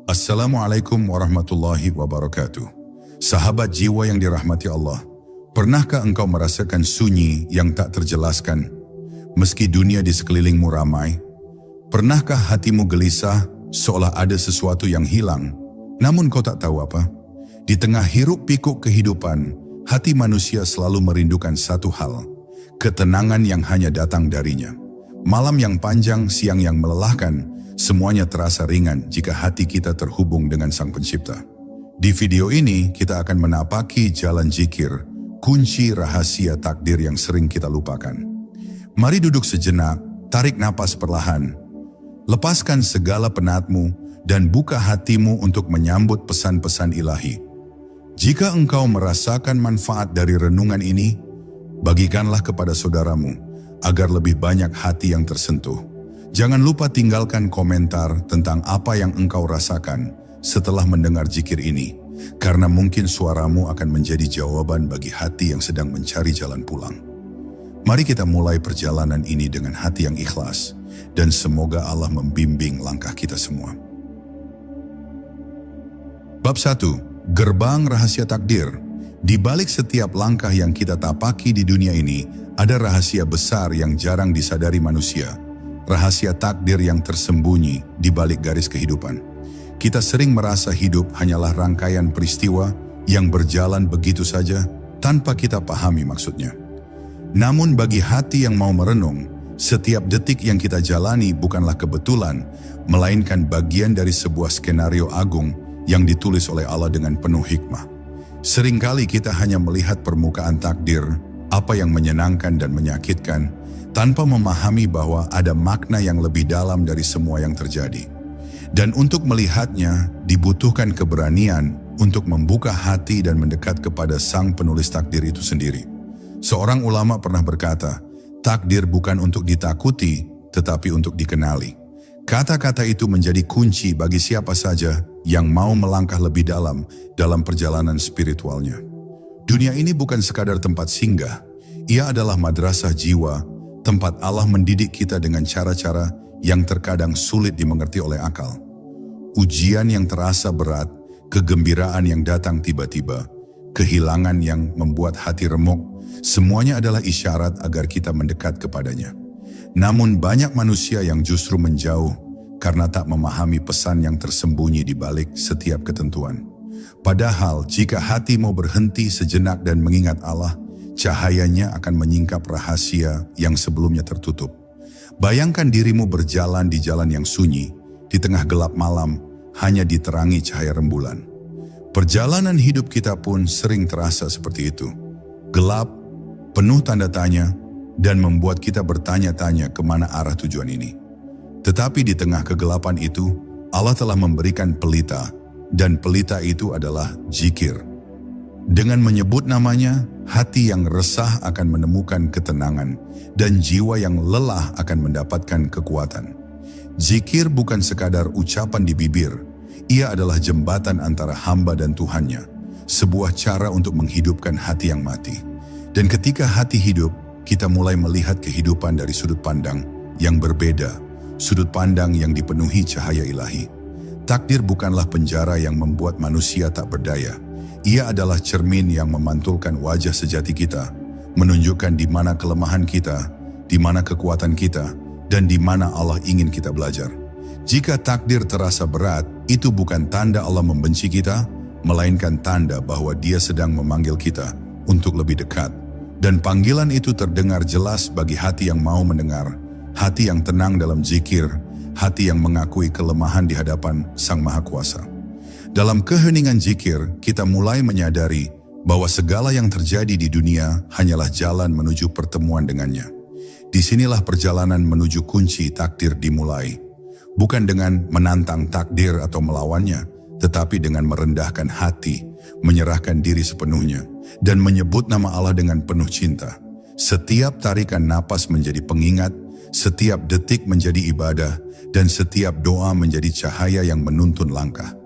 Assalamualaikum warahmatullahi wabarakatuh. Sahabat jiwa yang dirahmati Allah, pernahkah engkau merasakan sunyi yang tak terjelaskan, meski dunia di sekelilingmu ramai? Pernahkah hatimu gelisah, seolah ada sesuatu yang hilang, namun kau tak tahu apa? Di tengah hiruk pikuk kehidupan, hati manusia selalu merindukan satu hal, ketenangan yang hanya datang darinya. Malam yang panjang, siang yang melelahkan, semuanya terasa ringan jika hati kita terhubung dengan Sang Pencipta. Di video ini, kita akan menapaki jalan zikir, kunci rahasia takdir yang sering kita lupakan. Mari duduk sejenak, tarik napas perlahan, lepaskan segala penatmu, dan buka hatimu untuk menyambut pesan-pesan ilahi. Jika engkau merasakan manfaat dari renungan ini, bagikanlah kepada saudaramu, agar lebih banyak hati yang tersentuh. Jangan lupa tinggalkan komentar tentang apa yang engkau rasakan setelah mendengar zikir ini, karena mungkin suaramu akan menjadi jawaban bagi hati yang sedang mencari jalan pulang. Mari kita mulai perjalanan ini dengan hati yang ikhlas, dan semoga Allah membimbing langkah kita semua. Bab 1. Gerbang Rahasia Takdir. Di balik setiap langkah yang kita tapaki di dunia ini, ada rahasia besar yang jarang disadari manusia. Rahasia takdir yang tersembunyi di balik garis kehidupan. Kita sering merasa hidup hanyalah rangkaian peristiwa yang berjalan begitu saja tanpa kita pahami maksudnya. Namun bagi hati yang mau merenung, setiap detik yang kita jalani bukanlah kebetulan, melainkan bagian dari sebuah skenario agung yang ditulis oleh Allah dengan penuh hikmah. Seringkali kita hanya melihat permukaan takdir, apa yang menyenangkan dan menyakitkan, tanpa memahami bahwa ada makna yang lebih dalam dari semua yang terjadi. Dan untuk melihatnya, dibutuhkan keberanian untuk membuka hati dan mendekat kepada Sang Penulis takdir itu sendiri. Seorang ulama pernah berkata, takdir bukan untuk ditakuti, tetapi untuk dikenali. Kata-kata itu menjadi kunci bagi siapa saja yang mau melangkah lebih dalam perjalanan spiritualnya. Dunia ini bukan sekadar tempat singgah, ia adalah madrasah jiwa, tempat Allah mendidik kita dengan cara-cara yang terkadang sulit dimengerti oleh akal. Ujian yang terasa berat, kegembiraan yang datang tiba-tiba, kehilangan yang membuat hati remuk, semuanya adalah isyarat agar kita mendekat kepadanya. Namun banyak manusia yang justru menjauh karena tak memahami pesan yang tersembunyi di balik setiap ketentuan. Padahal jika hati mau berhenti sejenak dan mengingat Allah, cahayanya akan menyingkap rahasia yang sebelumnya tertutup. Bayangkan dirimu berjalan di jalan yang sunyi, di tengah gelap malam, hanya diterangi cahaya rembulan. Perjalanan hidup kita pun sering terasa seperti itu. Gelap, penuh tanda tanya, dan membuat kita bertanya-tanya kemana arah tujuan ini. Tetapi di tengah kegelapan itu, Allah telah memberikan pelita, dan pelita itu adalah zikir. Dengan menyebut namanya, hati yang resah akan menemukan ketenangan, dan jiwa yang lelah akan mendapatkan kekuatan. Zikir bukan sekadar ucapan di bibir, ia adalah jembatan antara hamba dan Tuhannya, sebuah cara untuk menghidupkan hati yang mati. Dan ketika hati hidup, kita mulai melihat kehidupan dari sudut pandang yang berbeda, sudut pandang yang dipenuhi cahaya ilahi. Takdir bukanlah penjara yang membuat manusia tak berdaya. Ia adalah cermin yang memantulkan wajah sejati kita, menunjukkan di mana kelemahan kita, di mana kekuatan kita, dan di mana Allah ingin kita belajar. Jika takdir terasa berat, itu bukan tanda Allah membenci kita, melainkan tanda bahwa Dia sedang memanggil kita untuk lebih dekat. Dan panggilan itu terdengar jelas bagi hati yang mau mendengar, hati yang tenang dalam zikir, hati yang mengakui kelemahan di hadapan Sang Maha Kuasa. Dalam keheningan zikir, kita mulai menyadari bahwa segala yang terjadi di dunia hanyalah jalan menuju pertemuan dengannya. Disinilah perjalanan menuju kunci takdir dimulai. Bukan dengan menantang takdir atau melawannya, tetapi dengan merendahkan hati, menyerahkan diri sepenuhnya, dan menyebut nama Allah dengan penuh cinta. Setiap tarikan napas menjadi pengingat, setiap detik menjadi ibadah, dan setiap doa menjadi cahaya yang menuntun langkah.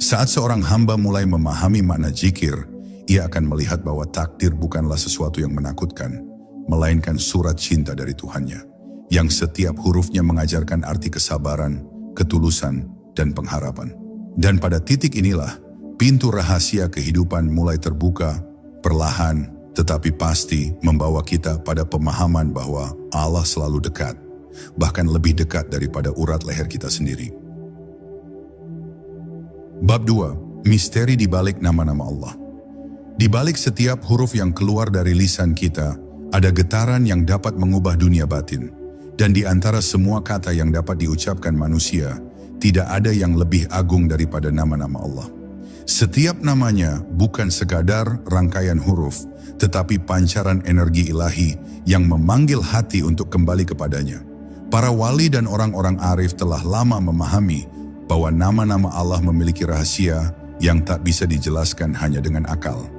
Saat seorang hamba mulai memahami makna zikir, ia akan melihat bahwa takdir bukanlah sesuatu yang menakutkan, melainkan surat cinta dari Tuhannya, yang setiap hurufnya mengajarkan arti kesabaran, ketulusan, dan pengharapan. Dan pada titik inilah, pintu rahasia kehidupan mulai terbuka, perlahan tetapi pasti membawa kita pada pemahaman bahwa Allah selalu dekat, bahkan lebih dekat daripada urat leher kita sendiri. Bab 2. Misteri di balik nama-nama Allah. Di balik setiap huruf yang keluar dari lisan kita, ada getaran yang dapat mengubah dunia batin. Dan di antara semua kata yang dapat diucapkan manusia, tidak ada yang lebih agung daripada nama-nama Allah. Setiap namanya bukan sekadar rangkaian huruf, tetapi pancaran energi ilahi yang memanggil hati untuk kembali kepadanya. Para wali dan orang-orang arif telah lama memahami bahwa nama-nama Allah memiliki rahasia yang tak bisa dijelaskan hanya dengan akal.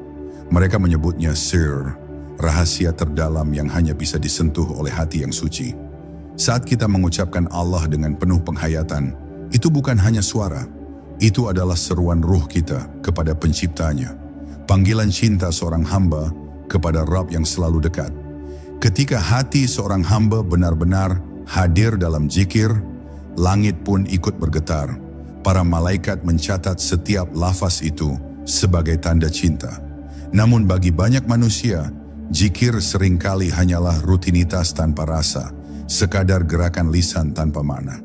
Mereka menyebutnya sir, rahasia terdalam yang hanya bisa disentuh oleh hati yang suci. Saat kita mengucapkan Allah dengan penuh penghayatan, itu bukan hanya suara, itu adalah seruan ruh kita kepada penciptanya. Panggilan cinta seorang hamba kepada Rabb yang selalu dekat. Ketika hati seorang hamba benar-benar hadir dalam zikir, langit pun ikut bergetar. Para malaikat mencatat setiap lafaz itu sebagai tanda cinta. Namun bagi banyak manusia, zikir seringkali hanyalah rutinitas tanpa rasa, sekadar gerakan lisan tanpa makna.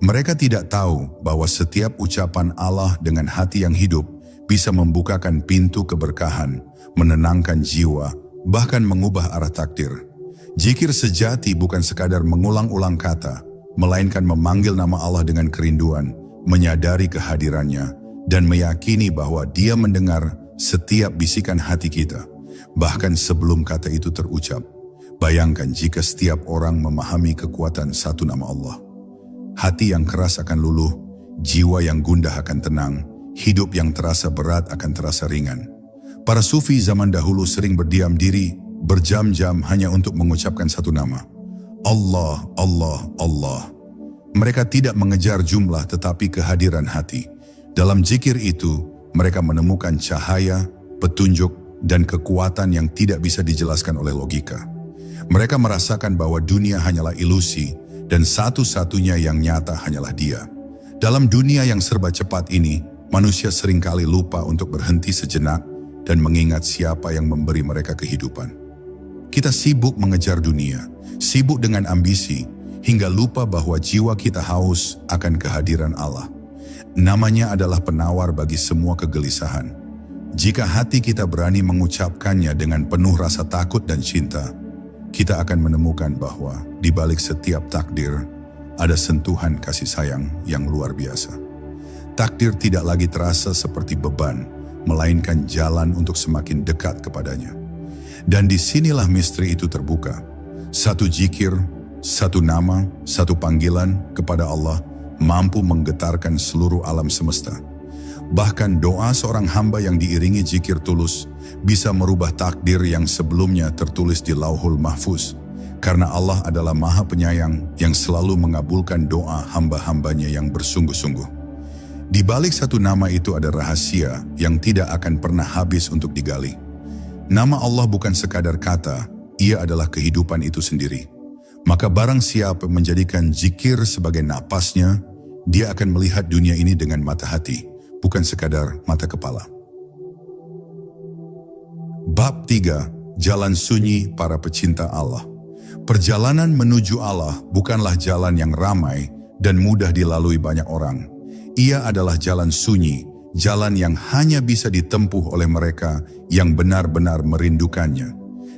Mereka tidak tahu bahwa setiap ucapan Allah dengan hati yang hidup bisa membukakan pintu keberkahan, menenangkan jiwa, bahkan mengubah arah takdir. Zikir sejati bukan sekadar mengulang-ulang kata, melainkan memanggil nama Allah dengan kerinduan, menyadari kehadirannya, dan meyakini bahwa Dia mendengar setiap bisikan hati kita, bahkan sebelum kata itu terucap. Bayangkan jika setiap orang memahami kekuatan satu nama Allah. Hati yang keras akan luluh, jiwa yang gundah akan tenang, hidup yang terasa berat akan terasa ringan. Para sufi zaman dahulu sering berdiam diri, berjam-jam hanya untuk mengucapkan satu nama. Allah, Allah, Allah. Mereka tidak mengejar jumlah tetapi kehadiran hati. Dalam zikir itu, mereka menemukan cahaya, petunjuk, dan kekuatan yang tidak bisa dijelaskan oleh logika. Mereka merasakan bahwa dunia hanyalah ilusi, dan satu-satunya yang nyata hanyalah Dia. Dalam dunia yang serba cepat ini, manusia seringkali lupa untuk berhenti sejenak dan mengingat siapa yang memberi mereka kehidupan. Kita sibuk mengejar dunia, sibuk dengan ambisi, hingga lupa bahwa jiwa kita haus akan kehadiran Allah. Namanya adalah penawar bagi semua kegelisahan. Jika hati kita berani mengucapkannya dengan penuh rasa takut dan cinta, kita akan menemukan bahwa di balik setiap takdir ada sentuhan kasih sayang yang luar biasa. Takdir tidak lagi terasa seperti beban, melainkan jalan untuk semakin dekat kepadanya. Dan disinilah misteri itu terbuka. Satu zikir, satu nama, satu panggilan kepada Allah mampu menggetarkan seluruh alam semesta. Bahkan doa seorang hamba yang diiringi zikir tulus bisa merubah takdir yang sebelumnya tertulis di Lauhul Mahfuz. Karena Allah adalah Maha Penyayang yang selalu mengabulkan doa hamba-hambanya yang bersungguh-sungguh. Di balik satu nama itu ada rahasia yang tidak akan pernah habis untuk digali. Nama Allah bukan sekadar kata, Ia adalah kehidupan itu sendiri. Maka barang siapa menjadikan zikir sebagai napasnya, dia akan melihat dunia ini dengan mata hati, bukan sekadar mata kepala. Bab 3. Jalan sunyi para pecinta Allah. Perjalanan menuju Allah bukanlah jalan yang ramai dan mudah dilalui banyak orang. Ia adalah jalan sunyi, jalan yang hanya bisa ditempuh oleh mereka yang benar-benar merindukannya.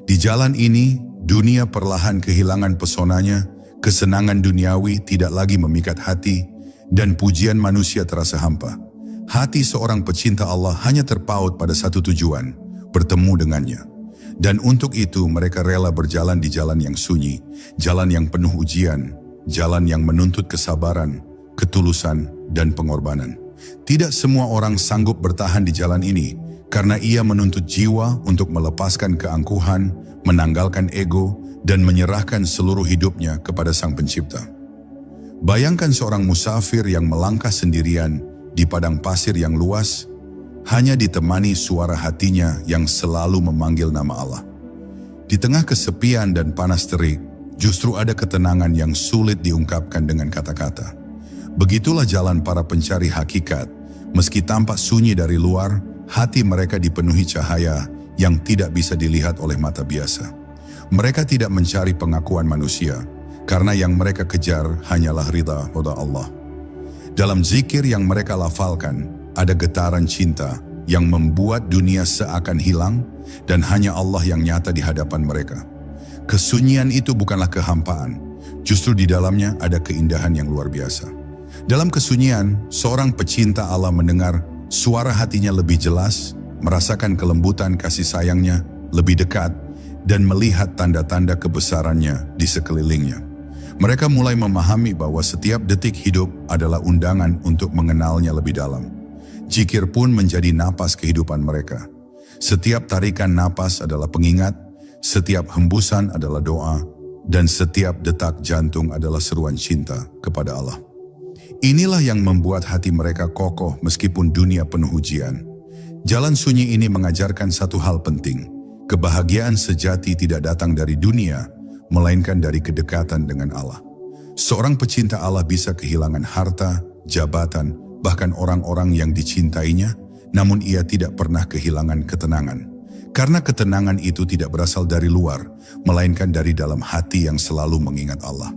Di jalan ini, dunia perlahan kehilangan pesonanya, kesenangan duniawi tidak lagi memikat hati, dan pujian manusia terasa hampa. Hati seorang pecinta Allah hanya terpaut pada satu tujuan, bertemu dengannya. Dan untuk itu mereka rela berjalan di jalan yang sunyi, jalan yang penuh ujian, jalan yang menuntut kesabaran, ketulusan, dan pengorbanan. Tidak semua orang sanggup bertahan di jalan ini, karena ia menuntut jiwa untuk melepaskan keangkuhan, menanggalkan ego, dan menyerahkan seluruh hidupnya kepada Sang Pencipta. Bayangkan seorang musafir yang melangkah sendirian di padang pasir yang luas, hanya ditemani suara hatinya yang selalu memanggil nama Allah. Di tengah kesepian dan panas terik, justru ada ketenangan yang sulit diungkapkan dengan kata-kata. Begitulah jalan para pencari hakikat, Meski tampak sunyi dari luar, hati mereka dipenuhi cahaya yang tidak bisa dilihat oleh mata biasa. Mereka tidak mencari pengakuan manusia, karena yang mereka kejar hanyalah ridha Allah. Dalam zikir yang mereka lafalkan, ada getaran cinta yang membuat dunia seakan hilang dan hanya Allah yang nyata di hadapan mereka. Kesunyian itu bukanlah kehampaan, justru di dalamnya ada keindahan yang luar biasa. Dalam kesunyian, seorang pecinta Allah mendengar suara hatinya lebih jelas, merasakan kelembutan kasih sayangnya lebih dekat, dan melihat tanda-tanda kebesarannya di sekelilingnya. Mereka mulai memahami bahwa setiap detik hidup adalah undangan untuk mengenalnya lebih dalam. Zikir pun menjadi napas kehidupan mereka. Setiap tarikan napas adalah pengingat, setiap hembusan adalah doa, dan setiap detak jantung adalah seruan cinta kepada Allah. Inilah yang membuat hati mereka kokoh meskipun dunia penuh ujian. Jalan sunyi ini mengajarkan satu hal penting. Kebahagiaan sejati tidak datang dari dunia, melainkan dari kedekatan dengan Allah. Seorang pecinta Allah bisa kehilangan harta, jabatan, bahkan orang-orang yang dicintainya, namun ia tidak pernah kehilangan ketenangan. Karena ketenangan itu tidak berasal dari luar, melainkan dari dalam hati yang selalu mengingat Allah.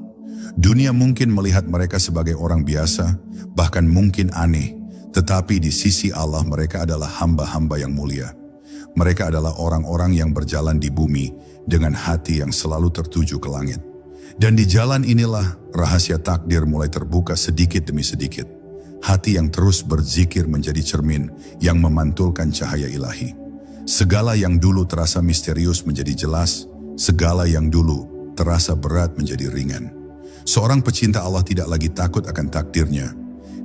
Dunia mungkin melihat mereka sebagai orang biasa, bahkan mungkin aneh, tetapi di sisi Allah mereka adalah hamba-hamba yang mulia. Mereka adalah orang-orang yang berjalan di bumi dengan hati yang selalu tertuju ke langit. Dan di jalan inilah rahasia takdir mulai terbuka sedikit demi sedikit. Hati yang terus berzikir menjadi cermin yang memantulkan cahaya ilahi. Segala yang dulu terasa misterius menjadi jelas, segala yang dulu terasa berat menjadi ringan. Seorang pecinta Allah tidak lagi takut akan takdirnya,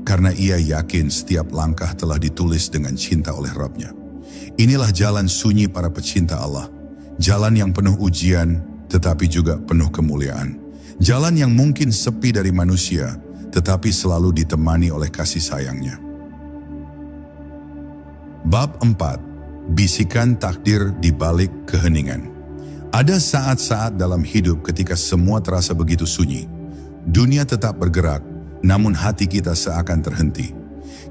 karena ia yakin setiap langkah telah ditulis dengan cinta oleh Rabb-Nya. Inilah jalan sunyi para pecinta Allah, jalan yang penuh ujian tetapi juga penuh kemuliaan. Jalan yang mungkin sepi dari manusia, tetapi selalu ditemani oleh kasih sayangnya. Bab 4. Bisikan takdir di balik keheningan. Ada saat-saat dalam hidup ketika semua terasa begitu sunyi. Dunia tetap bergerak, namun hati kita seakan terhenti.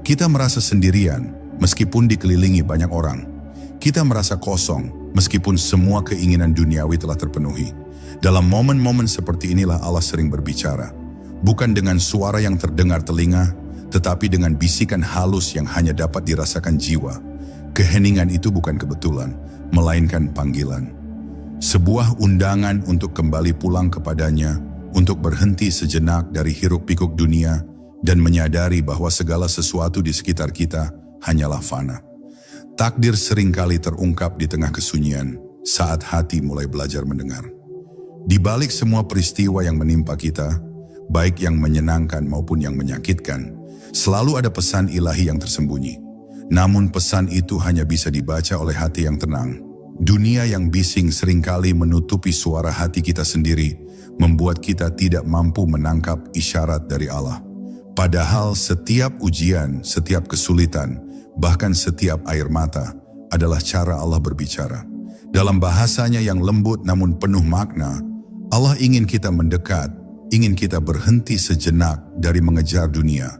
Kita merasa sendirian, meskipun dikelilingi banyak orang. Kita merasa kosong, meskipun semua keinginan duniawi telah terpenuhi. Dalam momen-momen seperti inilah Allah sering berbicara. Bukan dengan suara yang terdengar telinga, tetapi dengan bisikan halus yang hanya dapat dirasakan jiwa. Keheningan itu bukan kebetulan, melainkan panggilan. Sebuah undangan untuk kembali pulang kepadanya, untuk berhenti sejenak dari hiruk-pikuk dunia, dan menyadari bahwa segala sesuatu di sekitar kita hanyalah fana. Takdir seringkali terungkap di tengah kesunyian, saat hati mulai belajar mendengar. Di balik semua peristiwa yang menimpa kita, baik yang menyenangkan maupun yang menyakitkan, selalu ada pesan ilahi yang tersembunyi. Namun pesan itu hanya bisa dibaca oleh hati yang tenang. Dunia yang bising seringkali menutupi suara hati kita sendiri, membuat kita tidak mampu menangkap isyarat dari Allah. Padahal setiap ujian, setiap kesulitan, bahkan setiap air mata adalah cara Allah berbicara. Dalam bahasanya yang lembut namun penuh makna, Allah ingin kita mendekat, ingin kita berhenti sejenak dari mengejar dunia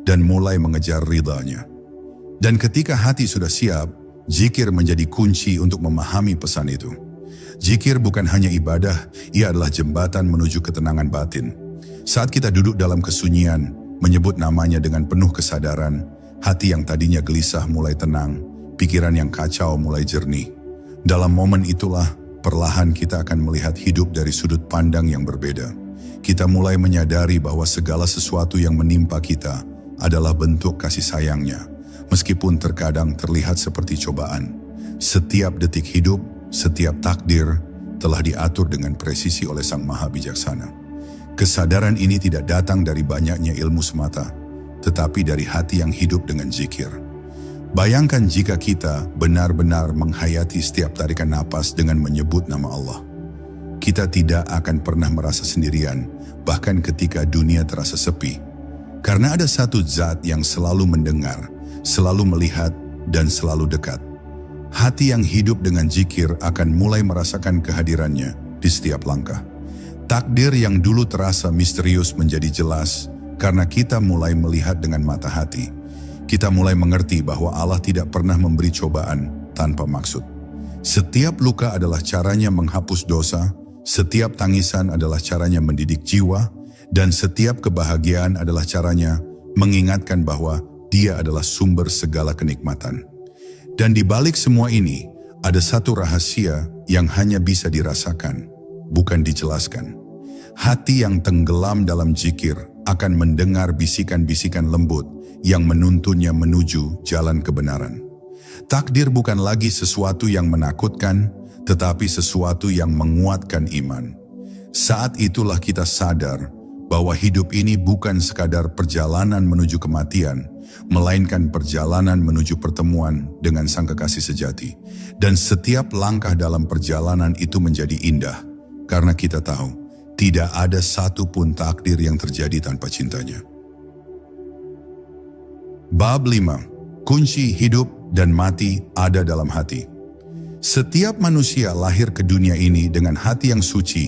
dan mulai mengejar ridha-Nya. Dan ketika hati sudah siap, zikir menjadi kunci untuk memahami pesan itu. Zikir bukan hanya ibadah, ia adalah jembatan menuju ketenangan batin. Saat kita duduk dalam kesunyian, menyebut namanya dengan penuh kesadaran, hati yang tadinya gelisah mulai tenang, pikiran yang kacau mulai jernih. Dalam momen itulah, perlahan kita akan melihat hidup dari sudut pandang yang berbeda. Kita mulai menyadari bahwa segala sesuatu yang menimpa kita adalah bentuk kasih sayangnya. Meskipun terkadang terlihat seperti cobaan, setiap detik hidup, setiap takdir telah diatur dengan presisi oleh Sang Maha Bijaksana. Kesadaran ini tidak datang dari banyaknya ilmu semata, tetapi dari hati yang hidup dengan zikir. Bayangkan jika kita benar-benar menghayati setiap tarikan napas dengan menyebut nama Allah. Kita tidak akan pernah merasa sendirian, bahkan ketika dunia terasa sepi. Karena ada satu zat yang selalu mendengar, selalu melihat, dan selalu dekat. Hati yang hidup dengan zikir akan mulai merasakan kehadirannya di setiap langkah. Takdir yang dulu terasa misterius menjadi jelas karena kita mulai melihat dengan mata hati. kita mulai mengerti bahwa Allah tidak pernah memberi cobaan tanpa maksud. Setiap luka adalah caranya menghapus dosa, setiap tangisan adalah caranya mendidik jiwa, dan setiap kebahagiaan adalah caranya mengingatkan bahwa Dia adalah sumber segala kenikmatan. Dan di balik semua ini, ada satu rahasia yang hanya bisa dirasakan, bukan dijelaskan. Hati yang tenggelam dalam zikir akan mendengar bisikan-bisikan lembut yang menuntunnya menuju jalan kebenaran. Takdir bukan lagi sesuatu yang menakutkan, tetapi sesuatu yang menguatkan iman. Saat itulah kita sadar bahwa hidup ini bukan sekadar perjalanan menuju kematian, melainkan perjalanan menuju pertemuan dengan Sang Kekasih sejati. Dan setiap langkah dalam perjalanan itu menjadi indah, karena kita tahu tidak ada satu pun takdir yang terjadi tanpa cintanya. Bab 5. Kunci hidup dan mati ada dalam hati. Setiap manusia lahir ke dunia ini dengan hati yang suci,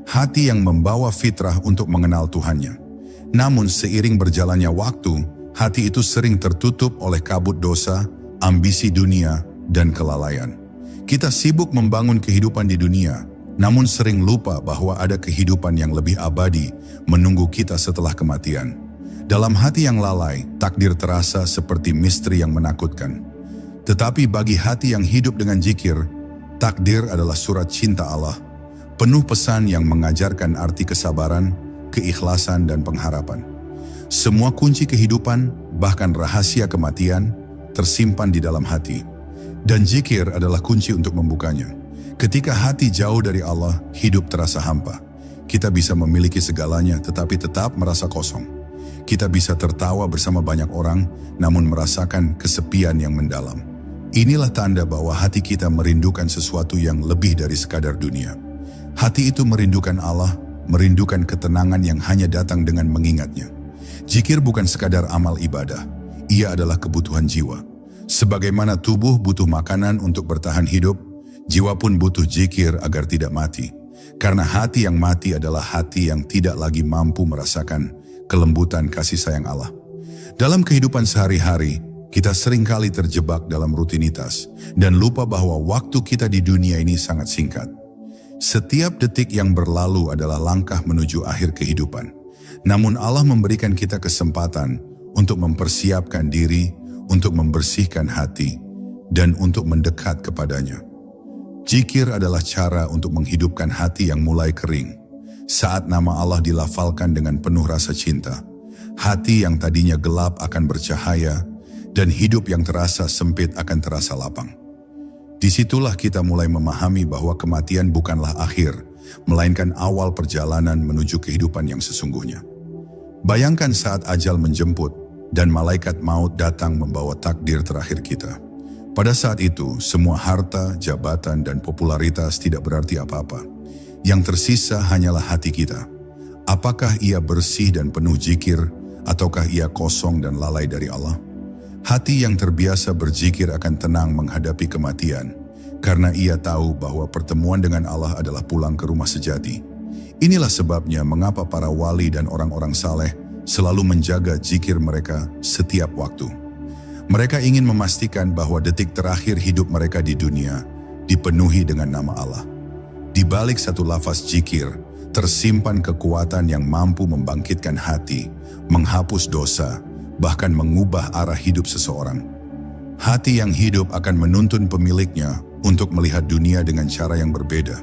hati yang membawa fitrah untuk mengenal Tuhannya. Namun seiring berjalannya waktu, hati itu sering tertutup oleh kabut dosa, ambisi dunia, dan kelalaian. Kita sibuk membangun kehidupan di dunia, namun sering lupa bahwa ada kehidupan yang lebih abadi menunggu kita setelah kematian. Dalam hati yang lalai, takdir terasa seperti misteri yang menakutkan. Tetapi bagi hati yang hidup dengan zikir, takdir adalah surat cinta Allah, penuh pesan yang mengajarkan arti kesabaran, keikhlasan, dan pengharapan. Semua kunci kehidupan, bahkan rahasia kematian, tersimpan di dalam hati. Dan zikir adalah kunci untuk membukanya. Ketika hati jauh dari Allah, hidup terasa hampa. Kita bisa memiliki segalanya tetapi tetap merasa kosong. Kita bisa tertawa bersama banyak orang, namun merasakan kesepian yang mendalam. Inilah tanda bahwa hati kita merindukan sesuatu yang lebih dari sekadar dunia. Hati itu merindukan Allah, merindukan ketenangan yang hanya datang dengan mengingatnya. Zikir bukan sekadar amal ibadah, ia adalah kebutuhan jiwa. Sebagaimana tubuh butuh makanan untuk bertahan hidup, jiwa pun butuh zikir agar tidak mati. Karena hati yang mati adalah hati yang tidak lagi mampu merasakan kelembutan kasih sayang Allah. Dalam kehidupan sehari-hari, kita seringkali terjebak dalam rutinitas dan lupa bahwa waktu kita di dunia ini sangat singkat. Setiap detik yang berlalu adalah langkah menuju akhir kehidupan. Namun Allah memberikan kita kesempatan untuk mempersiapkan diri, untuk membersihkan hati, dan untuk mendekat kepadanya. Zikir adalah cara untuk menghidupkan hati yang mulai kering. Saat nama Allah dilafalkan dengan penuh rasa cinta, hati yang tadinya gelap akan bercahaya, dan hidup yang terasa sempit akan terasa lapang. Disitulah kita mulai memahami bahwa kematian bukanlah akhir, melainkan awal perjalanan menuju kehidupan yang sesungguhnya. Bayangkan saat ajal menjemput dan malaikat maut datang membawa takdir terakhir kita. Pada saat itu, semua harta, jabatan, dan popularitas tidak berarti apa-apa. Yang tersisa hanyalah hati kita. Apakah ia bersih dan penuh zikir, ataukah ia kosong dan lalai dari Allah? Hati yang terbiasa berzikir akan tenang menghadapi kematian, karena ia tahu bahwa pertemuan dengan Allah adalah pulang ke rumah sejati. Inilah sebabnya mengapa para wali dan orang-orang saleh selalu menjaga zikir mereka setiap waktu. Mereka ingin memastikan bahwa detik terakhir hidup mereka di dunia dipenuhi dengan nama Allah. Di balik satu lafaz zikir, tersimpan kekuatan yang mampu membangkitkan hati, menghapus dosa, bahkan mengubah arah hidup seseorang. Hati yang hidup akan menuntun pemiliknya untuk melihat dunia dengan cara yang berbeda.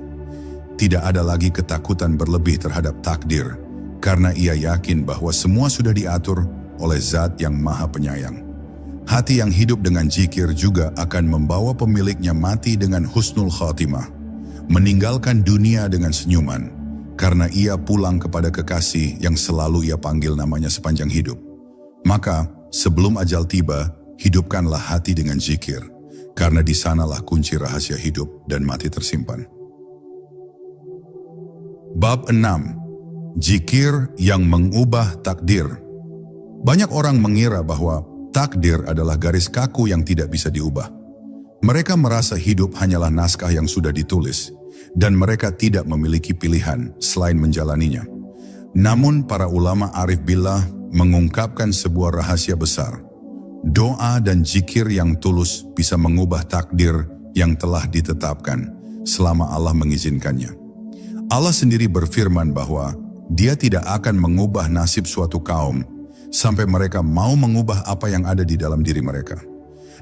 Tidak ada lagi ketakutan berlebih terhadap takdir, karena ia yakin bahwa semua sudah diatur oleh Zat yang Maha Penyayang. Hati yang hidup dengan zikir juga akan membawa pemiliknya mati dengan husnul khatimah, meninggalkan dunia dengan senyuman, karena ia pulang kepada kekasih yang selalu ia panggil namanya sepanjang hidup. Maka, sebelum ajal tiba, hidupkanlah hati dengan zikir, karena di sanalah kunci rahasia hidup dan mati tersimpan. Bab 6. Zikir yang mengubah takdir. Banyak orang mengira bahwa takdir adalah garis kaku yang tidak bisa diubah. Mereka merasa hidup hanyalah naskah yang sudah ditulis, dan mereka tidak memiliki pilihan selain menjalaninya. Namun para ulama arif billah mengungkapkan sebuah rahasia besar. Doa dan zikir yang tulus bisa mengubah takdir yang telah ditetapkan selama Allah mengizinkannya. Allah sendiri berfirman bahwa Dia tidak akan mengubah nasib suatu kaum sampai mereka mau mengubah apa yang ada di dalam diri mereka.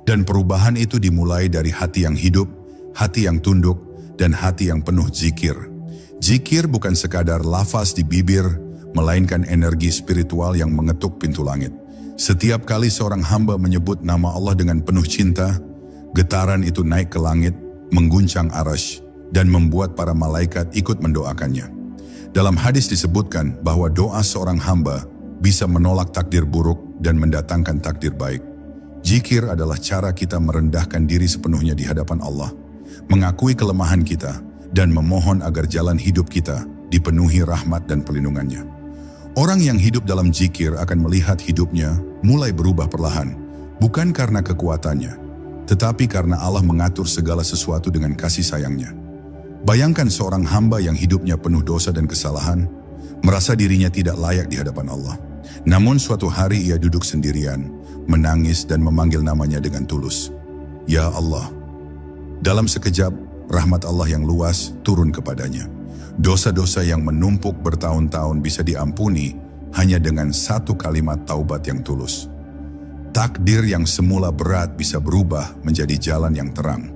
Dan perubahan itu dimulai dari hati yang hidup, hati yang tunduk, dan hati yang penuh zikir. Zikir bukan sekadar lafaz di bibir, melainkan energi spiritual yang mengetuk pintu langit. Setiap kali seorang hamba menyebut nama Allah dengan penuh cinta, getaran itu naik ke langit, mengguncang arasy, dan membuat para malaikat ikut mendoakannya. Dalam hadis disebutkan bahwa doa seorang hamba bisa menolak takdir buruk dan mendatangkan takdir baik. Zikir adalah cara kita merendahkan diri sepenuhnya di hadapan Allah, mengakui kelemahan kita, dan memohon agar jalan hidup kita dipenuhi rahmat dan perlindungannya. Orang yang hidup dalam zikir akan melihat hidupnya mulai berubah perlahan, bukan karena kekuatannya, tetapi karena Allah mengatur segala sesuatu dengan kasih sayangnya. Bayangkan seorang hamba yang hidupnya penuh dosa dan kesalahan, merasa dirinya tidak layak di hadapan Allah. Namun suatu hari ia duduk sendirian, menangis dan memanggil namanya dengan tulus. Ya Allah. Dalam sekejap, rahmat Allah yang luas turun kepadanya. Dosa-dosa yang menumpuk bertahun-tahun bisa diampuni hanya dengan satu kalimat taubat yang tulus. Takdir yang semula berat bisa berubah menjadi jalan yang terang.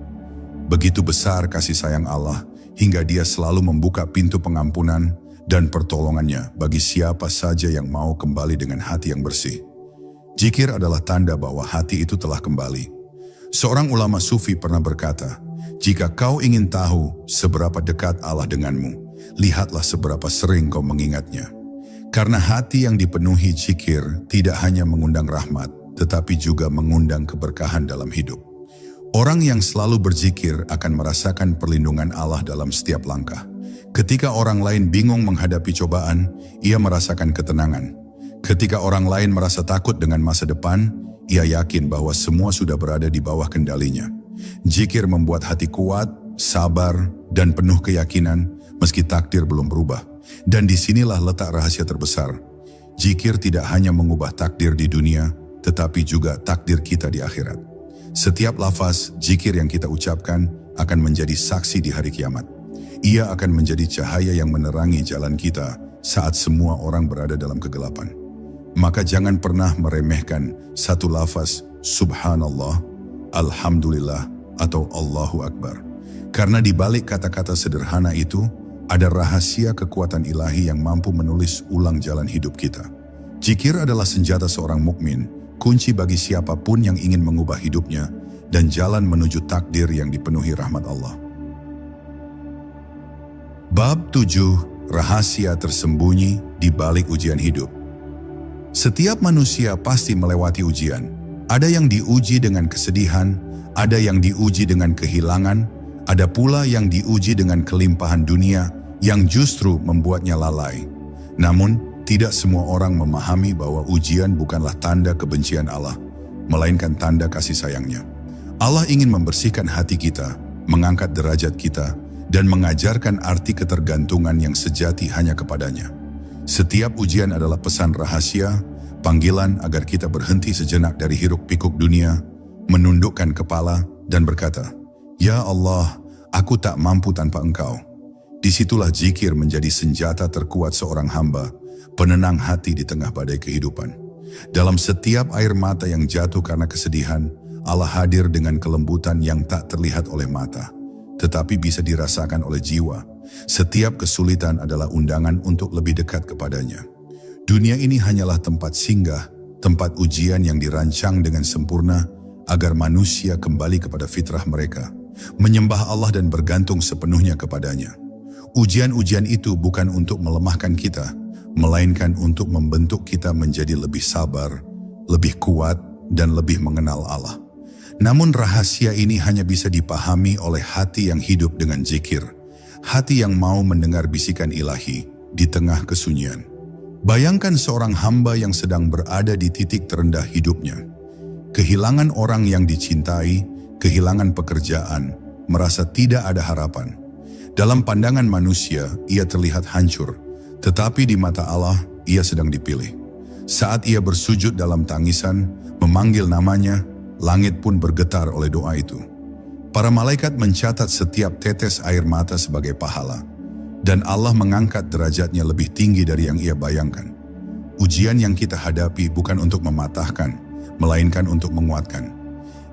Begitu besar kasih sayang Allah, hingga Dia selalu membuka pintu pengampunan dan pertolongannya bagi siapa saja yang mau kembali dengan hati yang bersih. Zikir adalah tanda bahwa hati itu telah kembali. Seorang ulama sufi pernah berkata, "Jika kau ingin tahu seberapa dekat Allah denganmu, lihatlah seberapa sering kau mengingatnya." Karena hati yang dipenuhi zikir tidak hanya mengundang rahmat, tetapi juga mengundang keberkahan dalam hidup. Orang yang selalu berzikir akan merasakan perlindungan Allah dalam setiap langkah. Ketika orang lain bingung menghadapi cobaan, ia merasakan ketenangan. Ketika orang lain merasa takut dengan masa depan, ia yakin bahwa semua sudah berada di bawah kendalinya. Zikir membuat hati kuat, sabar, dan penuh keyakinan meski takdir belum berubah. Dan disinilah letak rahasia terbesar. Zikir tidak hanya mengubah takdir di dunia, tetapi juga takdir kita di akhirat. Setiap lafaz zikir yang kita ucapkan akan menjadi saksi di hari kiamat. Ia akan menjadi cahaya yang menerangi jalan kita saat semua orang berada dalam kegelapan. Maka jangan pernah meremehkan satu lafaz Subhanallah, Alhamdulillah, atau Allahu Akbar. Karena di balik kata-kata sederhana itu, ada rahasia kekuatan ilahi yang mampu menulis ulang jalan hidup kita. Zikir adalah senjata seorang mukmin, kunci bagi siapapun yang ingin mengubah hidupnya dan jalan menuju takdir yang dipenuhi rahmat Allah. Bab 7. Rahasia tersembunyi di balik ujian hidup. Setiap manusia pasti melewati ujian. Ada yang diuji dengan kesedihan, ada yang diuji dengan kehilangan, ada pula yang diuji dengan kelimpahan dunia yang justru membuatnya lalai. Namun, tidak semua orang memahami bahwa ujian bukanlah tanda kebencian Allah, melainkan tanda kasih sayangnya. Allah ingin membersihkan hati kita, mengangkat derajat kita, dan mengajarkan arti ketergantungan yang sejati hanya kepadanya. Setiap ujian adalah pesan rahasia, panggilan agar kita berhenti sejenak dari hiruk-pikuk dunia, menundukkan kepala, dan berkata, "Ya Allah, aku tak mampu tanpa Engkau." Disitulah zikir menjadi senjata terkuat seorang hamba, penenang hati di tengah badai kehidupan. Dalam setiap air mata yang jatuh karena kesedihan, Allah hadir dengan kelembutan yang tak terlihat oleh mata, tetapi bisa dirasakan oleh jiwa. Setiap kesulitan adalah undangan untuk lebih dekat kepadanya. Dunia ini hanyalah tempat singgah, tempat ujian yang dirancang dengan sempurna agar manusia kembali kepada fitrah mereka, menyembah Allah dan bergantung sepenuhnya kepadanya. Ujian-ujian itu bukan untuk melemahkan kita, melainkan untuk membentuk kita menjadi lebih sabar, lebih kuat, dan lebih mengenal Allah. Namun rahasia ini hanya bisa dipahami oleh hati yang hidup dengan zikir, hati yang mau mendengar bisikan ilahi di tengah kesunyian. Bayangkan seorang hamba yang sedang berada di titik terendah hidupnya. Kehilangan orang yang dicintai, kehilangan pekerjaan, merasa tidak ada harapan. Dalam pandangan manusia, ia terlihat hancur, tetapi di mata Allah, ia sedang dipilih. Saat ia bersujud dalam tangisan, memanggil namanya, langit pun bergetar oleh doa itu. Para malaikat mencatat setiap tetes air mata sebagai pahala, dan Allah mengangkat derajatnya lebih tinggi dari yang ia bayangkan. Ujian yang kita hadapi bukan untuk mematahkan, melainkan untuk menguatkan.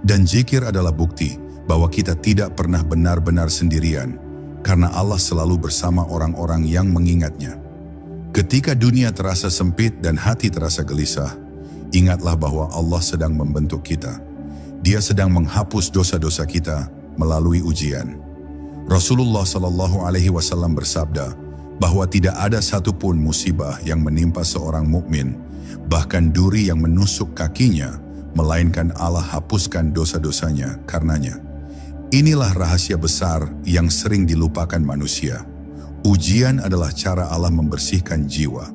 Dan zikir adalah bukti bahwa kita tidak pernah benar-benar sendirian, karena Allah selalu bersama orang-orang yang mengingatnya. Ketika dunia terasa sempit dan hati terasa gelisah, ingatlah bahwa Allah sedang membentuk kita. Dia sedang menghapus dosa-dosa kita melalui ujian. Rasulullah SAW bersabda bahwa tidak ada satupun musibah yang menimpa seorang mukmin, bahkan duri yang menusuk kakinya, melainkan Allah hapuskan dosa-dosanya karenanya. Inilah rahasia besar yang sering dilupakan manusia. Ujian adalah cara Allah membersihkan jiwa.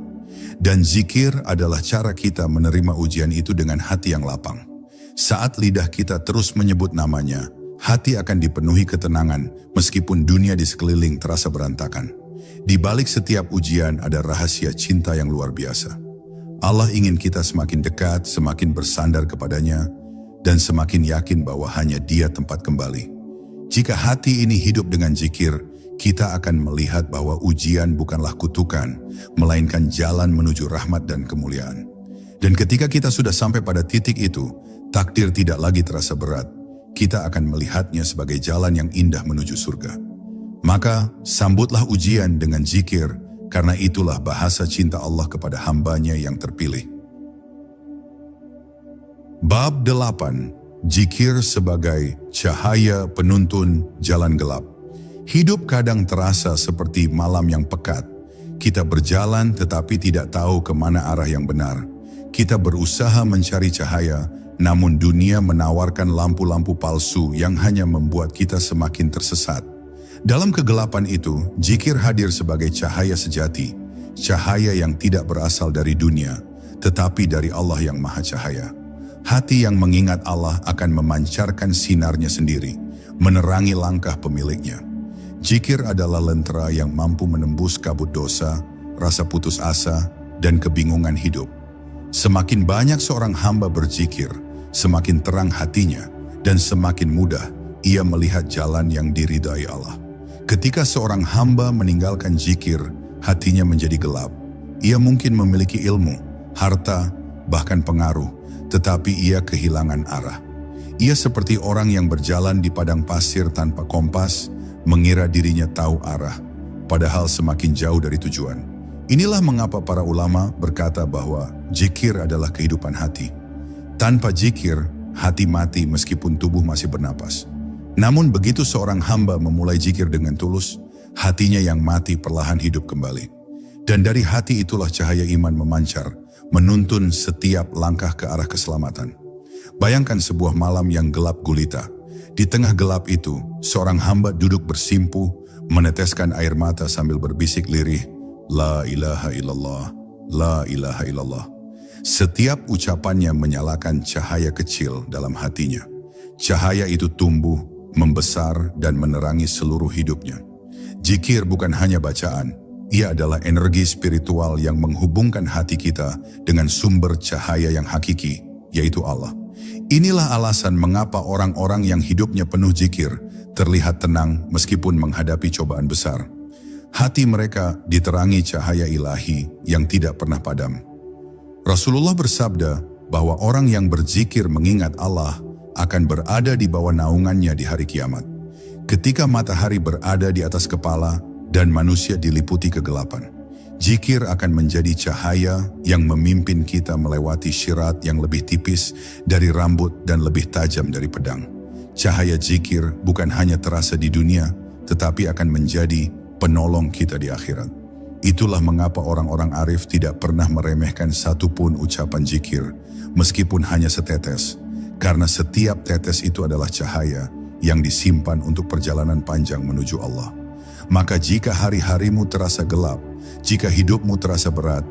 Dan zikir adalah cara kita menerima ujian itu dengan hati yang lapang. Saat lidah kita terus menyebut namanya, hati akan dipenuhi ketenangan meskipun dunia di sekeliling terasa berantakan. Di balik setiap ujian ada rahasia cinta yang luar biasa. Allah ingin kita semakin dekat, semakin bersandar kepadanya, dan semakin yakin bahwa hanya Dia tempat kembali. Jika hati ini hidup dengan zikir, kita akan melihat bahwa ujian bukanlah kutukan, melainkan jalan menuju rahmat dan kemuliaan. Dan ketika kita sudah sampai pada titik itu, takdir tidak lagi terasa berat. Kita akan melihatnya sebagai jalan yang indah menuju surga. Maka, sambutlah ujian dengan zikir, karena itulah bahasa cinta Allah kepada hambanya yang terpilih. Bab 8. Zikir sebagai cahaya penuntun jalan gelap. Hidup kadang terasa seperti malam yang pekat. Kita berjalan tetapi tidak tahu kemana arah yang benar. Kita berusaha mencari cahaya, namun dunia menawarkan lampu-lampu palsu yang hanya membuat kita semakin tersesat. Dalam kegelapan itu, zikir hadir sebagai cahaya sejati, cahaya yang tidak berasal dari dunia, tetapi dari Allah yang Maha Cahaya. Hati yang mengingat Allah akan memancarkan sinarnya sendiri, menerangi langkah pemiliknya. Zikir adalah lentera yang mampu menembus kabut dosa, rasa putus asa, dan kebingungan hidup. Semakin banyak seorang hamba berzikir, semakin terang hatinya, dan semakin mudah ia melihat jalan yang diridai Allah. Ketika seorang hamba meninggalkan zikir, hatinya menjadi gelap. Ia mungkin memiliki ilmu, harta, bahkan pengaruh, tetapi ia kehilangan arah. Ia seperti orang yang berjalan di padang pasir tanpa kompas, mengira dirinya tahu arah, padahal semakin jauh dari tujuan. Inilah mengapa para ulama berkata bahwa zikir adalah kehidupan hati. Tanpa zikir, hati mati meskipun tubuh masih bernapas. Namun begitu seorang hamba memulai zikir dengan tulus, hatinya yang mati perlahan hidup kembali. Dan dari hati itulah cahaya iman memancar, menuntun setiap langkah ke arah keselamatan. Bayangkan sebuah malam yang gelap gulita. Di tengah gelap itu, seorang hamba duduk bersimpuh, meneteskan air mata sambil berbisik lirih, La ilaha illallah, La ilaha illallah. Setiap ucapannya menyalakan cahaya kecil dalam hatinya. Cahaya itu tumbuh, membesar, dan menerangi seluruh hidupnya. Zikir bukan hanya bacaan, ia adalah energi spiritual yang menghubungkan hati kita dengan sumber cahaya yang hakiki, yaitu Allah. Inilah alasan mengapa orang-orang yang hidupnya penuh zikir terlihat tenang meskipun menghadapi cobaan besar. Hati mereka diterangi cahaya ilahi yang tidak pernah padam. Rasulullah bersabda bahwa orang yang berzikir mengingat Allah akan berada di bawah naungannya di hari kiamat. Ketika matahari berada di atas kepala dan manusia diliputi kegelapan, zikir akan menjadi cahaya yang memimpin kita melewati syirat yang lebih tipis dari rambut dan lebih tajam dari pedang. Cahaya zikir bukan hanya terasa di dunia, tetapi akan menjadi penolong kita di akhirat. Itulah mengapa orang-orang arif tidak pernah meremehkan satupun ucapan zikir, meskipun hanya setetes. Karena setiap tetes itu adalah cahaya yang disimpan untuk perjalanan panjang menuju Allah. Maka jika hari-harimu terasa gelap, jika hidupmu terasa berat,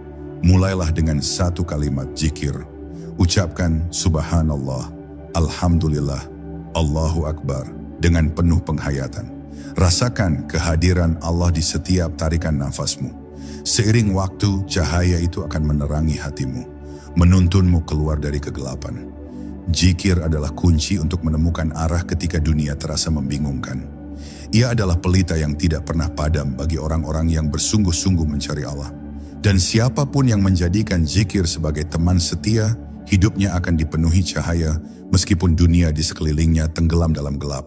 mulailah dengan satu kalimat zikir. Ucapkan Subhanallah, Alhamdulillah, Allahu Akbar dengan penuh penghayatan. Rasakan kehadiran Allah di setiap tarikan nafasmu. Seiring waktu, cahaya itu akan menerangi hatimu, menuntunmu keluar dari kegelapan. Zikir adalah kunci untuk menemukan arah ketika dunia terasa membingungkan. Ia adalah pelita yang tidak pernah padam bagi orang-orang yang bersungguh-sungguh mencari Allah. Dan siapapun yang menjadikan zikir sebagai teman setia, hidupnya akan dipenuhi cahaya meskipun dunia di sekelilingnya tenggelam dalam gelap.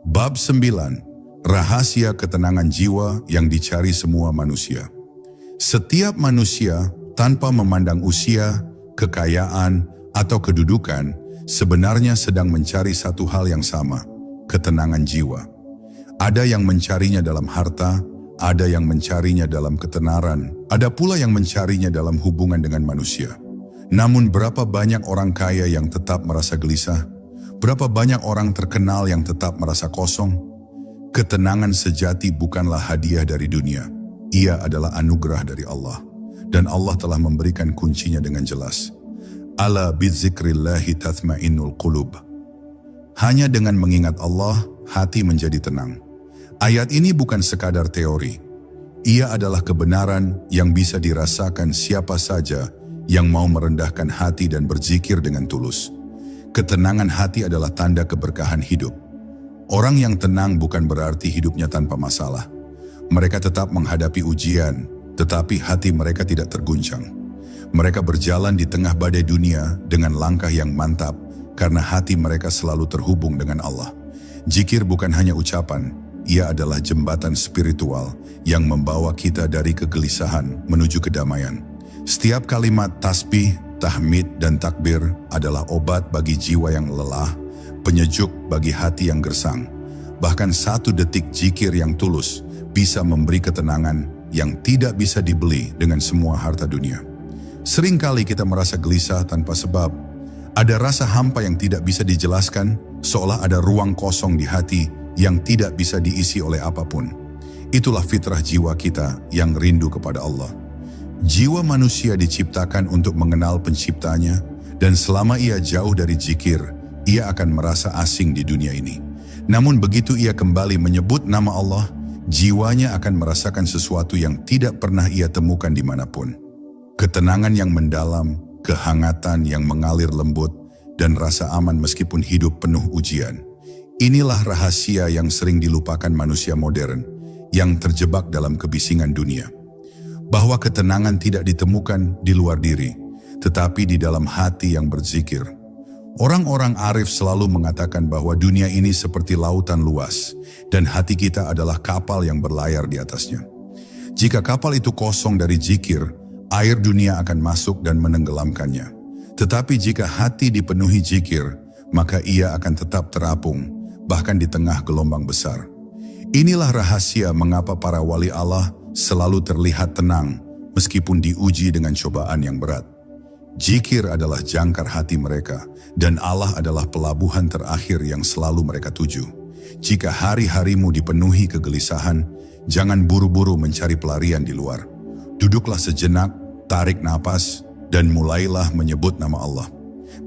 Bab 9. Rahasia ketenangan jiwa yang dicari semua manusia. Setiap manusia, tanpa memandang usia, kekayaan, atau kedudukan, sebenarnya sedang mencari satu hal yang sama, ketenangan jiwa. Ada yang mencarinya dalam harta, ada yang mencarinya dalam ketenaran, ada pula yang mencarinya dalam hubungan dengan manusia. Namun berapa banyak orang kaya yang tetap merasa gelisah? Berapa banyak orang terkenal yang tetap merasa kosong? Ketenangan sejati bukanlah hadiah dari dunia. Ia adalah anugerah dari Allah. Dan Allah telah memberikan kuncinya dengan jelas. Ala bidzikrillahi tatmainnul qulub. Hanya dengan mengingat Allah, hati menjadi tenang. Ayat ini bukan sekadar teori. Ia adalah kebenaran yang bisa dirasakan siapa saja yang mau merendahkan hati dan berzikir dengan tulus. Ketenangan hati adalah tanda keberkahan hidup. Orang yang tenang bukan berarti hidupnya tanpa masalah. Mereka tetap menghadapi ujian, tetapi hati mereka tidak terguncang. Mereka berjalan di tengah badai dunia dengan langkah yang mantap karena hati mereka selalu terhubung dengan Allah. Zikir bukan hanya ucapan, ia adalah jembatan spiritual yang membawa kita dari kegelisahan menuju kedamaian. Setiap kalimat tasbih, tahmid, dan takbir adalah obat bagi jiwa yang lelah, penyejuk bagi hati yang gersang. Bahkan 1 detik zikir yang tulus bisa memberi ketenangan yang tidak bisa dibeli dengan semua harta dunia. Seringkali kita merasa gelisah tanpa sebab. Ada rasa hampa yang tidak bisa dijelaskan, seolah ada ruang kosong di hati yang tidak bisa diisi oleh apapun. Itulah fitrah jiwa kita yang rindu kepada Allah. Jiwa manusia diciptakan untuk mengenal penciptanya, dan selama ia jauh dari zikir, ia akan merasa asing di dunia ini. Namun begitu ia kembali menyebut nama Allah, jiwanya akan merasakan sesuatu yang tidak pernah ia temukan dimanapun. Ketenangan yang mendalam, kehangatan yang mengalir lembut, dan rasa aman meskipun hidup penuh ujian. Inilah rahasia yang sering dilupakan manusia modern, yang terjebak dalam kebisingan dunia. Bahwa ketenangan tidak ditemukan di luar diri, tetapi di dalam hati yang berzikir. Orang-orang arif selalu mengatakan bahwa dunia ini seperti lautan luas, dan hati kita adalah kapal yang berlayar di atasnya. Jika kapal itu kosong dari zikir, air dunia akan masuk dan menenggelamkannya. Tetapi jika hati dipenuhi zikir, maka ia akan tetap terapung, bahkan di tengah gelombang besar. Inilah rahasia mengapa para wali Allah selalu terlihat tenang, meskipun diuji dengan cobaan yang berat. Zikir adalah jangkar hati mereka, dan Allah adalah pelabuhan terakhir yang selalu mereka tuju. Jika hari-harimu dipenuhi kegelisahan, jangan buru-buru mencari pelarian di luar. Duduklah sejenak, tarik napas, dan mulailah menyebut nama Allah.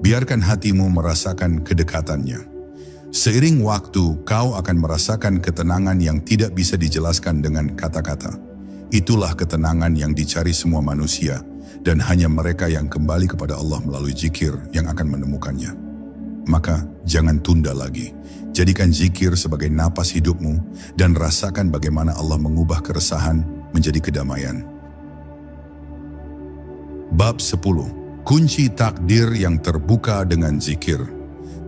Biarkan hatimu merasakan kedekatannya. Seiring waktu, kau akan merasakan ketenangan yang tidak bisa dijelaskan dengan kata-kata. Itulah ketenangan yang dicari semua manusia, dan hanya mereka yang kembali kepada Allah melalui zikir yang akan menemukannya. Maka jangan tunda lagi. Jadikan zikir sebagai napas hidupmu dan rasakan bagaimana Allah mengubah keresahan menjadi kedamaian. Bab 10. Kunci takdir yang terbuka dengan zikir.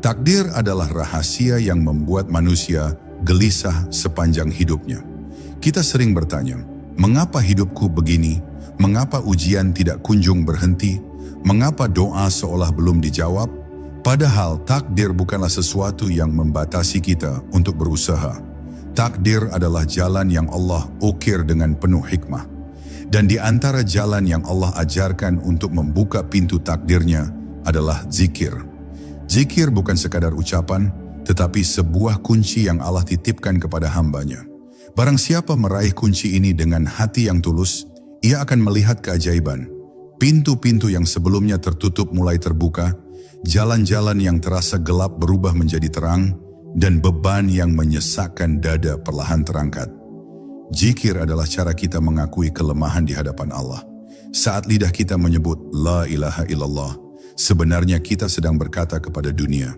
Takdir adalah rahasia yang membuat manusia gelisah sepanjang hidupnya. Kita sering bertanya, mengapa hidupku begini? Mengapa ujian tidak kunjung berhenti? Mengapa doa seolah belum dijawab? Padahal takdir bukanlah sesuatu yang membatasi kita untuk berusaha. Takdir adalah jalan yang Allah ukir dengan penuh hikmah. Dan di antara jalan yang Allah ajarkan untuk membuka pintu takdirnya adalah zikir. Zikir bukan sekadar ucapan, tetapi sebuah kunci yang Allah titipkan kepada hambanya. Barang siapa meraih kunci ini dengan hati yang tulus, ia akan melihat keajaiban. Pintu-pintu yang sebelumnya tertutup mulai terbuka, jalan-jalan yang terasa gelap berubah menjadi terang, dan beban yang menyesakkan dada perlahan terangkat. Zikir adalah cara kita mengakui kelemahan di hadapan Allah. Saat lidah kita menyebut La ilaha illallah, sebenarnya kita sedang berkata kepada dunia,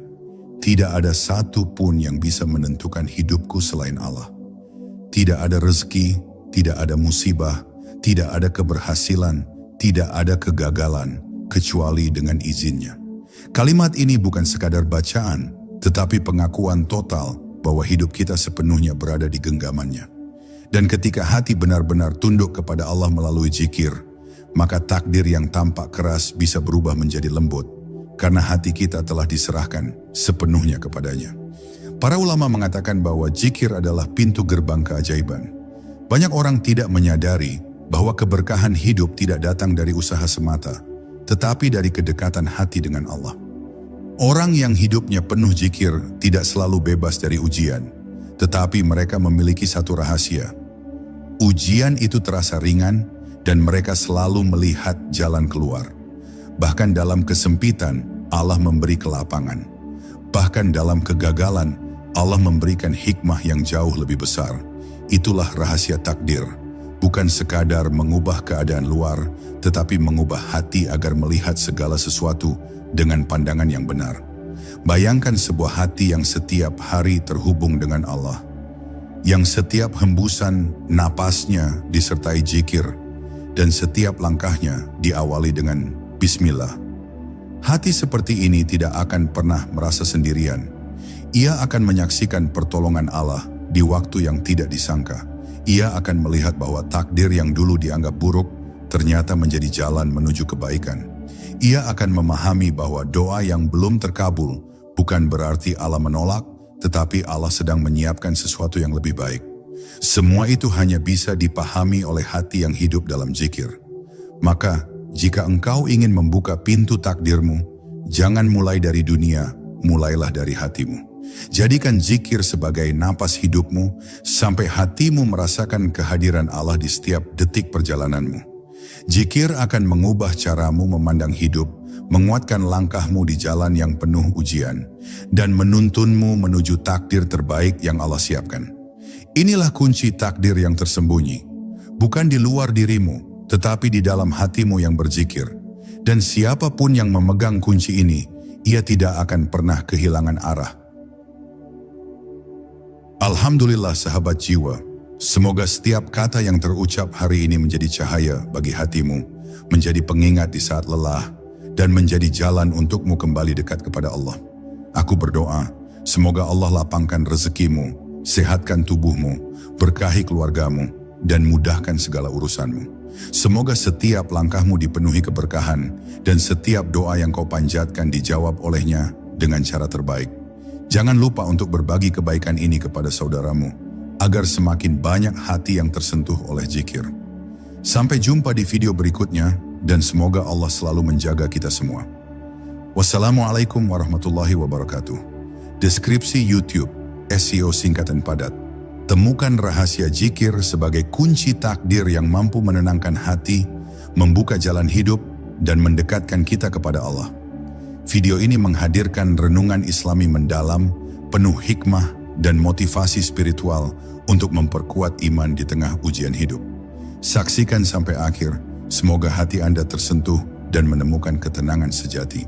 tidak ada satu pun yang bisa menentukan hidupku selain Allah. Tidak ada rezeki, tidak ada musibah, tidak ada keberhasilan, tidak ada kegagalan, kecuali dengan izinnya. Kalimat ini bukan sekadar bacaan, tetapi pengakuan total bahwa hidup kita sepenuhnya berada di genggamannya. Dan ketika hati benar-benar tunduk kepada Allah melalui zikir, maka takdir yang tampak keras bisa berubah menjadi lembut, karena hati kita telah diserahkan sepenuhnya kepadanya. Para ulama mengatakan bahwa zikir adalah pintu gerbang keajaiban. Banyak orang tidak menyadari bahwa keberkahan hidup tidak datang dari usaha semata, tetapi dari kedekatan hati dengan Allah. Orang yang hidupnya penuh zikir tidak selalu bebas dari ujian, tetapi mereka memiliki satu rahasia. Ujian itu terasa ringan dan mereka selalu melihat jalan keluar. Bahkan dalam kesempitan, Allah memberi kelapangan. Bahkan dalam kegagalan, Allah memberikan hikmah yang jauh lebih besar. Itulah rahasia takdir. Bukan sekadar mengubah keadaan luar, tetapi mengubah hati agar melihat segala sesuatu dengan pandangan yang benar. Bayangkan sebuah hati yang setiap hari terhubung dengan Allah, yang setiap hembusan napasnya disertai zikir, dan setiap langkahnya diawali dengan Bismillah. Hati seperti ini tidak akan pernah merasa sendirian. Ia akan menyaksikan pertolongan Allah di waktu yang tidak disangka. Ia akan melihat bahwa takdir yang dulu dianggap buruk ternyata menjadi jalan menuju kebaikan. Ia akan memahami bahwa doa yang belum terkabul bukan berarti Allah menolak, tetapi Allah sedang menyiapkan sesuatu yang lebih baik. Semua itu hanya bisa dipahami oleh hati yang hidup dalam zikir. Maka, jika engkau ingin membuka pintu takdirmu, jangan mulai dari dunia, mulailah dari hatimu. Jadikan zikir sebagai napas hidupmu, sampai hatimu merasakan kehadiran Allah di setiap detik perjalananmu. Zikir akan mengubah caramu memandang hidup, menguatkan langkahmu di jalan yang penuh ujian, dan menuntunmu menuju takdir terbaik yang Allah siapkan. Inilah kunci takdir yang tersembunyi, bukan di luar dirimu, tetapi di dalam hatimu yang berzikir. Dan siapapun yang memegang kunci ini, ia tidak akan pernah kehilangan arah. Alhamdulillah sahabat jiwa, semoga setiap kata yang terucap hari ini menjadi cahaya bagi hatimu, menjadi pengingat di saat lelah, dan menjadi jalan untukmu kembali dekat kepada Allah. Aku berdoa, semoga Allah lapangkan rezekimu, sehatkan tubuhmu, berkahi keluargamu, dan mudahkan segala urusanmu. Semoga setiap langkahmu dipenuhi keberkahan, dan setiap doa yang kau panjatkan dijawab olehnya dengan cara terbaik. Jangan lupa untuk berbagi kebaikan ini kepada saudaramu, agar semakin banyak hati yang tersentuh oleh zikir. Sampai jumpa di video berikutnya, dan semoga Allah selalu menjaga kita semua. Wassalamualaikum warahmatullahi wabarakatuh. Deskripsi YouTube, SEO singkatan padat. Temukan rahasia zikir sebagai kunci takdir yang mampu menenangkan hati, membuka jalan hidup, dan mendekatkan kita kepada Allah. Video ini menghadirkan renungan Islami mendalam, penuh hikmah dan motivasi spiritual untuk memperkuat iman di tengah ujian hidup. Saksikan sampai akhir, semoga hati Anda tersentuh dan menemukan ketenangan sejati.